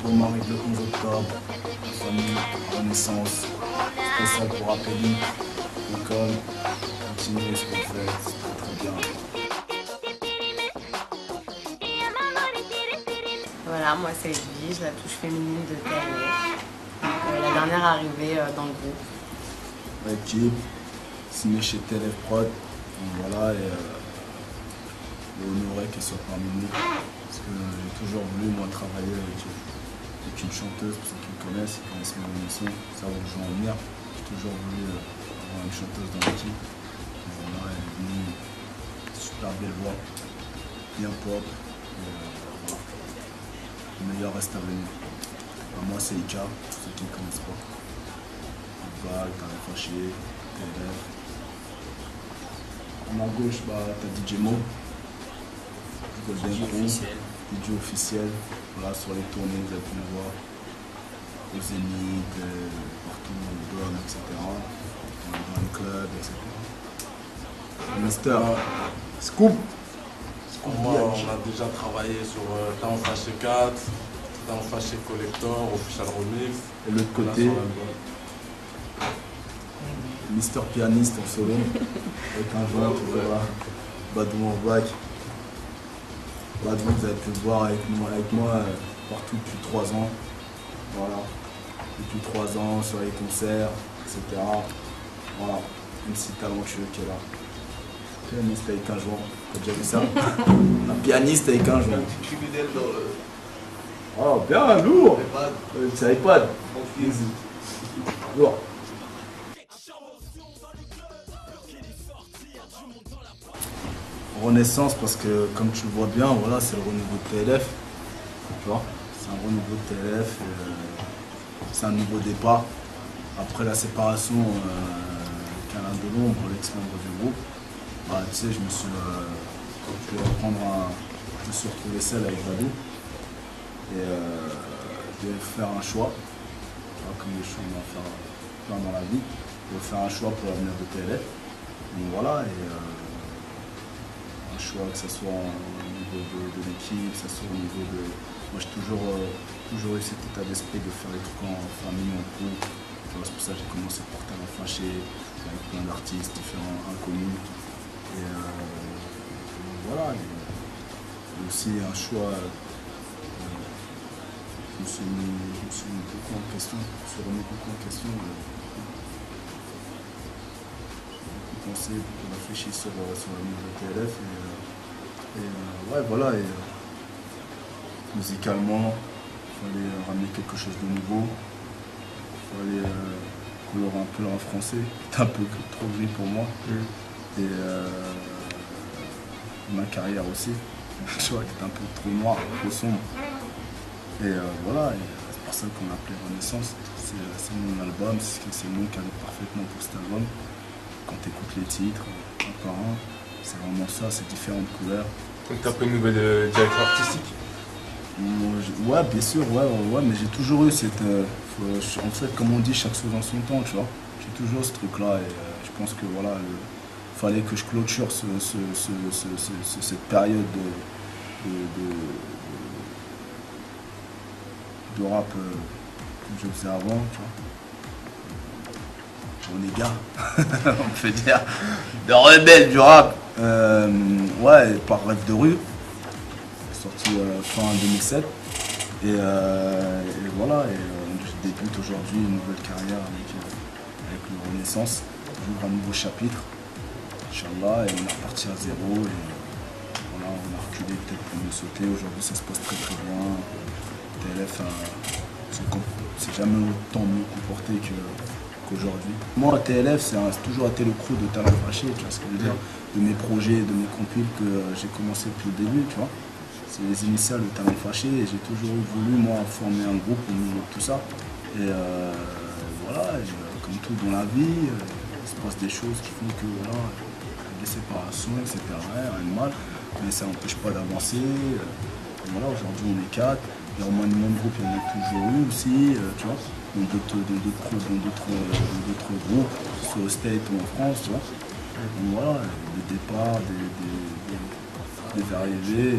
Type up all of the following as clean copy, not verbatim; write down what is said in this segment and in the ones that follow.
L'album arrive le 11 octobre. Famille, Renaissance, spécial pour Apélie, Ecole. Continuez ce que vous faites, c'est très bien. Voilà, moi c'est Edwige, la touche féminine de TLF. La dernière arrivée dans le groupe. Équipe, signé chez TLF Prod. Donc voilà, et honoré qu'elle soit parmi nous. Parce que j'ai toujours voulu moi travailler avec une chanteuse, pour ceux qui me connaissent, ils connaissent mes émissions, ça va où je veux en venir. J'ai toujours voulu avoir une chanteuse dans l'équipe. Et voilà, elle est venue, super belle voix, bien pop. Et voilà. Le meilleur reste à venir. Moi c'est Ika, pour ceux qui ne connaissent pas. Val, t'as Fâché, TLF. En à gauche, t'as DJ Mo, DJ officiel. Voilà, sur les tournées, vous avez pu le voir. Au Zénith, partout dans le Dôme, etc. Dans les clubs, etc. Mister Scoop. Moi, on a déjà travaillé sur Talent Fâché 4, Talent Fâché Collector, Official Remix. Et l'autre côté, Mister Pianiste en solo, avec un joueur toujours là, Badou en bac. Badou, vous avez pu le voir avec moi partout depuis 3 ans. Voilà, depuis 3 ans sur les concerts, etc. Voilà, MC talentueux qui est là. Pianiste avec un joueur, t'as déjà vu ça? Un pianiste avec un joueur. Oh, bien, lourd! C'est iPad. Lourd. Renaissance parce que comme tu le vois bien, voilà, c'est le renouveau de TLF. Tu vois, c'est un renouveau de TLF, c'est un nouveau départ. Après la séparation qu'Alain Delon, l'ex-membre du groupe, tu sais, je me suis retrouvé seul avec Badou et je devais faire un choix, comme les choix on va faire plein dans la vie, je devais faire un choix pour l'avenir de TLF. Donc voilà, et un choix que ce soit au niveau de l'équipe, que ce soit au niveau de... Moi j'ai toujours eu cet état d'esprit de faire les trucs en famille, en groupe. C'est pour ça que j'ai commencé par Talent Fâché, avec plein d'artistes différents, inconnus. Et voilà, et aussi un choix, je me suis mis beaucoup en question, je me suis remis beaucoup en question. Penser, beaucoup réfléchir sur la nouvelle TLF et ouais voilà, et musicalement il fallait ramener quelque chose de nouveau, il fallait colorer un peu en français, c'était un peu trop gris pour moi et ma carrière aussi, tu vois, qui était un peu trop noir, trop sombre et voilà, et c'est pour ça qu'on l'a appelé Renaissance, c'est mon album, c'est le nom qui allait parfaitement pour cet album. Quand tu écoutes les titres, un par un, c'est vraiment ça, c'est différentes couleurs. Donc tu as pris une nouvelle direction artistique? Ouais, bien sûr, ouais, mais j'ai toujours eu cette... en fait, comme on dit, chaque chose en son temps, tu vois. J'ai toujours ce truc-là et je pense que voilà, il fallait que je clôture cette période de rap comme je faisais avant, tu vois. On est gars, on peut dire, de rebelle du rap. Ouais, par Rêve de rue, sorti fin 2007. Et voilà, je débute aujourd'hui une nouvelle carrière avec le Renaissance. J'ouvre un nouveau chapitre, Inch'Allah, et on est reparti à zéro. Et voilà, on a reculé peut-être pour mieux sauter. Aujourd'hui, ça se passe très très bien. TLF s'est jamais autant mieux comporté qu'aujourd'hui. Moi, TLF, c'est toujours été le crew de Talent Fâché, tu vois ce que je veux dire, de mes projets, de mes compiles que j'ai commencé depuis le début, tu vois. C'est les initiales de Talent Fâché et j'ai toujours voulu, moi, former un groupe au niveau de tout ça. Et voilà, comme tout dans la vie, il se passe des choses qui font que, voilà, des séparations, etc., rien de mal, mais ça n'empêche pas d'avancer. Voilà, aujourd'hui, on est 4. Et au moins, le même groupe, il y en a toujours eu aussi, tu vois. Dans d'autres groupes, soit au State ou en France, tu vois. Donc voilà, des départs, des arrivées,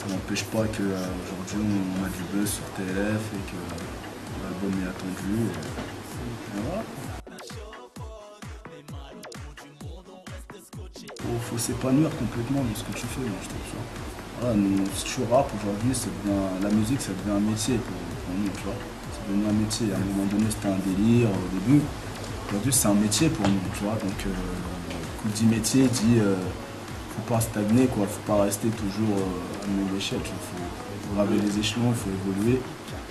ça n'empêche pas qu'aujourd'hui on a du buzz sur TLF et que l'album est attendu. Et voilà. Faut s'épanouir complètement dans ce que tu fais, moi, je trouve ça. Voilà, nous, si tu rappes aujourd'hui, la musique ça devient un métier pour nous, tu vois. C'est devenu un métier. À un moment donné c'était un délire au début. Aujourd'hui c'est un métier pour nous, tu vois. Donc quand dit métier, dit faut pas stagner, quoi. Faut pas rester toujours à la même échelle. Il faut graver les échelons, il faut évoluer.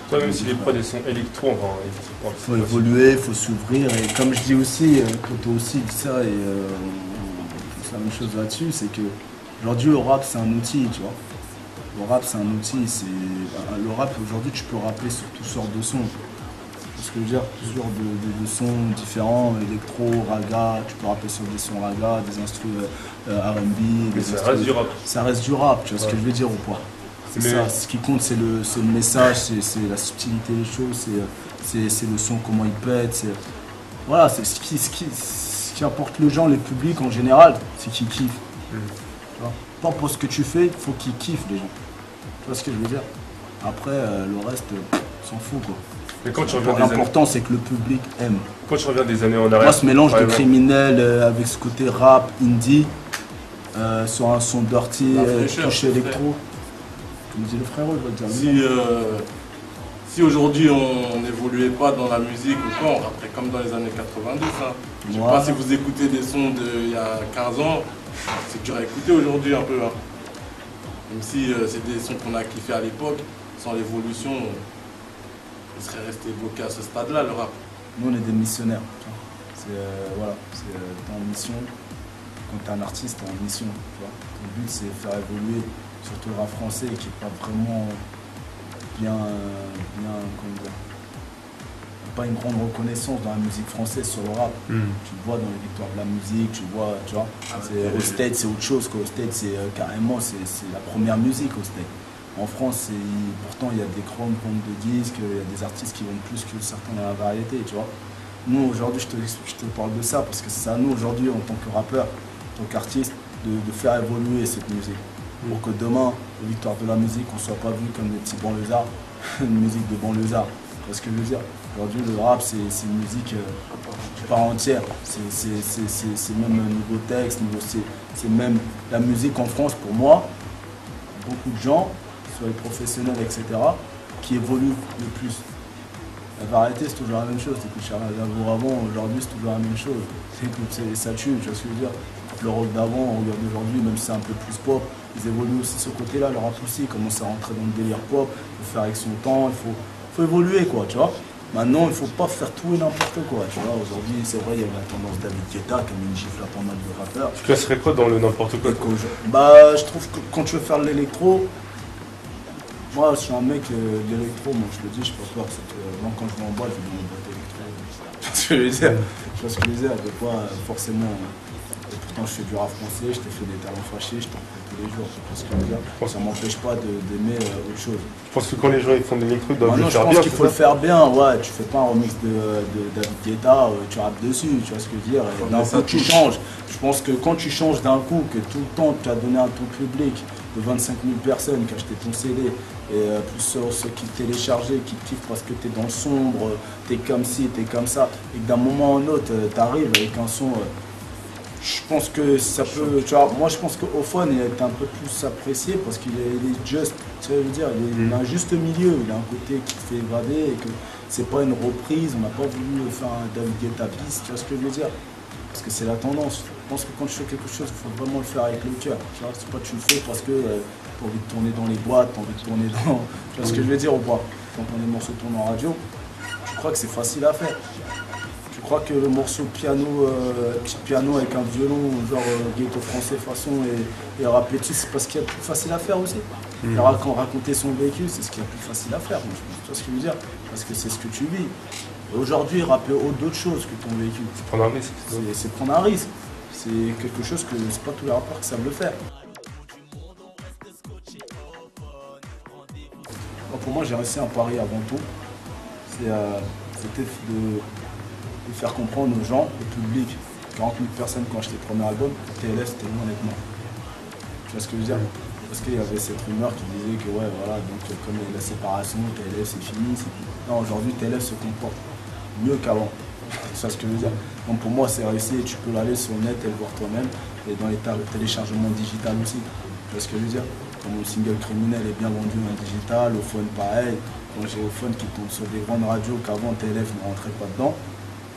Toi, même si les prods sont électro, il faut évoluer, il faut s'ouvrir. Et comme je dis aussi, Koto aussi dit ça, et c'est la même chose là-dessus, c'est que aujourd'hui le rap c'est un outil, tu vois. Le rap c'est un outil, le rap aujourd'hui tu peux rapper sur toutes sortes de sons. C'est ce que je veux dire, plusieurs de sons différents, électro, raga, tu peux rapper sur des sons raga, des instrus R&B. Mais ça reste du rap. Ça reste du rap, tu vois ce que je veux dire ou pas. C'est ça, ce qui compte c'est le message, c'est la subtilité des choses, c'est le son, comment il pète, voilà, c'est ce qui apporte les gens, les publics en général, c'est qu'ils kiffent. Tu vois, pas pour ce que tu fais, il faut qu'ils kiffent les gens. Tu vois ce que je veux dire. Après, le reste, s'en fout quoi. Mais quand tu reviens des l'important c'est que le public aime. Quand tu reviens des années en arrière. Moi ce mélange de criminel avec ce côté rap, indie, sur un son dirty, touché électro. Tu me dis le frérot, je vais te dire. Si aujourd'hui on n'évoluait pas dans la musique ou quoi, on rapperait comme dans les années 90. Hein. Je sais pas si vous écoutez des sons d'il y a 15 ans, c'est dur à écouter aujourd'hui un peu. Hein. Même si c'est des sons qu'on a kiffé à l'époque, sans l'évolution, il serait resté bloqué à ce stade-là, le rap. Nous on est des missionnaires. C'est voilà, t'es en mission. Quand t'es un artiste, t'es en mission. Tu vois. Ton but c'est de faire évoluer surtout le rap français qui n'est pas vraiment bien comment dire, pas une grande reconnaissance dans la musique française sur le rap. Tu le vois dans les victoires de la musique, tu vois. Au States c'est autre chose qu'au States, c'est carrément c'est la première musique au States. En France, pourtant il y a des grandes ventes de disques, il y a des artistes qui vendent plus que certains dans la variété, tu vois. Nous aujourd'hui je te parle de ça parce que c'est à nous aujourd'hui en tant que rappeur, en tant qu'artiste, de faire évoluer cette musique. Pour que demain, aux victoires de la musique, on ne soit pas vu comme des petits banlieusards, une musique de banlieusards. Tu vois ce que je veux dire? Aujourd'hui, le rap, c'est une musique part entière. C'est même niveau texte, c'est même la musique en France, pour moi, beaucoup de gens, soit les professionnels, etc., qui évoluent le plus. La variété, c'est toujours la même chose. T'écoutes Charles Aznavour avant, aujourd'hui, c'est toujours la même chose. Ça tue, tu vois ce que je veux dire? Le rock d'avant, on regarde d'aujourd'hui, même si c'est un peu plus pop, ils évoluent aussi ce côté-là, le rap aussi, ils commencent à rentrer dans le délire pop, il faut faire avec son temps, il faut évoluer, quoi, tu vois. Maintenant, il ne faut pas faire tout et n'importe quoi, tu vois. Aujourd'hui, c'est vrai, il y a la tendance David Guetta qui a mis une gifle à pas mal de rappeurs. Tu classerais quoi dans le n'importe quoi? Bah, je trouve que quand tu veux faire de l'électro, moi, je suis un mec, l'électro, moi, je le dis, je peux pas peur. Moi, quand je vais en boîte, je vais dans une boîte électro. Tu vois ce que je veux dire? Tu vois ce que je veux dire? Des fois, forcément... Pourtant, je fais du rap français, je te fais des talents fâchés, je t'en fais tous les jours. Parce que ça ne m'empêche pas d'aimer autre chose. Je pense que quand les gens ils font de l'électro, ils doivent le faire bien. Je pense qu'il faut le faire bien, ouais. Tu fais pas un remix de David Guetta, tu rappes dessus, tu vois ce que je veux dire. D'un coup, tu changes. Je pense que quand tu changes d'un coup, que tout le temps tu as donné à ton public de 25 000 personnes qui achetaient ton CD, et plus ceux qui téléchargeaient, qui kiffent parce que tu es dans le sombre, tu es comme ci, tu es comme ça, et que d'un moment à un autre, tu arrives avec un son. Je pense que ça peut, tu vois, moi je pense qu'Ophone il est un peu plus apprécié parce qu'il est juste, tu veux dire, il a un juste milieu, il a un côté qui te fait évader et que c'est pas une reprise, on n'a pas voulu faire un David Guetta bis, tu vois ce que je veux dire? Parce que c'est la tendance. Je pense que quand tu fais quelque chose, il faut vraiment le faire avec le cœur, tu vois, c'est pas tu le fais parce que tu as envie de tourner dans les boîtes, tu as envie de tourner dans, tu vois ce que je veux dire ou pas? Quand on est morceaux tournent en radio, je crois que c'est facile à faire. Je crois que le morceau petit piano avec un violon, genre ghetto français façon et rapper dessus, c'est parce qu'il y a plus facile à faire aussi. Quand raconter son vécu, c'est ce qu'il y a plus facile à faire. Tu vois ce que je veux dire? Parce que c'est ce que tu vis. Aujourd'hui, rapper d'autres choses que ton vécu. C'est prendre un risque. C'est prendre un risque. C'est quelque chose que c'est pas tous les rappeurs qui savent le faire. Pour moi, j'ai réussi un pari avant tout. C'était de faire comprendre aux gens, au public, 40 000 personnes quand j'étais premier album, TLF c'était nous honnêtement. Tu vois ce que je veux dire? Parce qu'il y avait cette rumeur qui disait que ouais voilà, donc comme il y a la séparation, TLF c'est fini, c'est tout. Non, aujourd'hui TLF se comporte mieux qu'avant. C'est ça ce que je veux dire. Donc pour moi c'est réussi et tu peux l'aller sur le net et le voir toi-même. Et dans les téléchargements digital aussi. Tu vois ce que je veux dire? Comme le single Criminel est bien vendu en digital, au phone pareil. Quand j'ai au phone qui tombe sur des grandes radios qu'avant TLF ne rentrait pas dedans.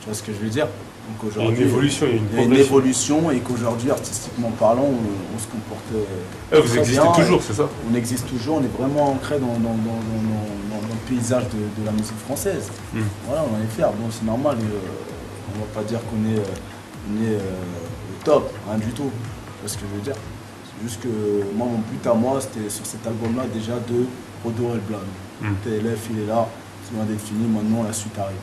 Tu vois ce que je veux dire? Donc Il y a une évolution, il y a une il y a une évolution et qu'aujourd'hui, artistiquement parlant, on se comporte vous très existez bien. toujours, c'est ça? On existe toujours, on est vraiment ancré dans le paysage de la musique française. Voilà, on en est fiers. Bon, c'est normal, on va pas dire qu'on est, au top, rien du tout. Tu vois ce que je veux dire? C'est juste que moi, mon but à moi, c'était sur cet album-là déjà de redorer le blâme. TLF, il est là, c'est loin d'être fini, maintenant la suite arrive.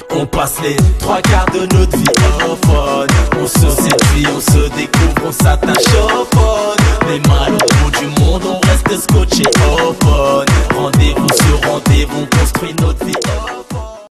On passe les 3/4 de notre vie au phone. On se séduit, on se découvre, on s'attache au phone. Mais mal au bout du monde, on reste scotché au phone.